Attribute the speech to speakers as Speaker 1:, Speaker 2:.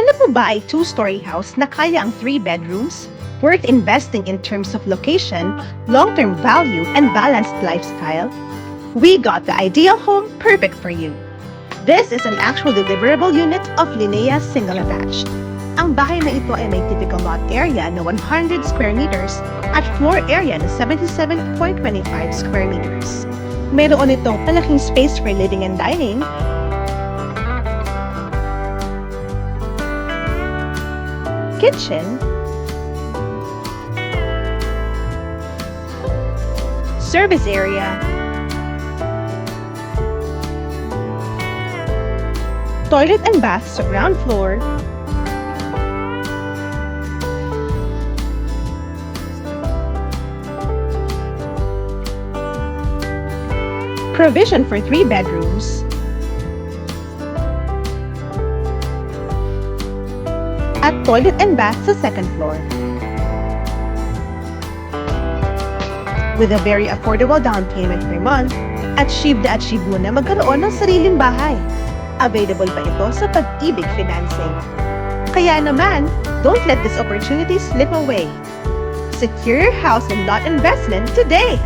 Speaker 1: Hanap mo ba ay two-story house na kaya ang 3 bedrooms? Worth investing in terms of location, long-term value, and balanced lifestyle? We got the ideal home perfect for you. This is an actual deliverable unit of Linnea Single Attached. Ang bahay na ito ay may typical lot area na 100 square meters at floor area na 77.25 square meters. Mayroon itong malaking space for living and dining, kitchen, service area, toilet and bath sa ground floor, provision for 3 bedrooms, at toilet and bath sa second floor. With a very affordable down payment per month, achieve mo na magkaroon ng sariling bahay. Available pa ito sa Pag-ibig Financing. Kaya naman, don't let this opportunity slip away. Secure your house and lot investment today!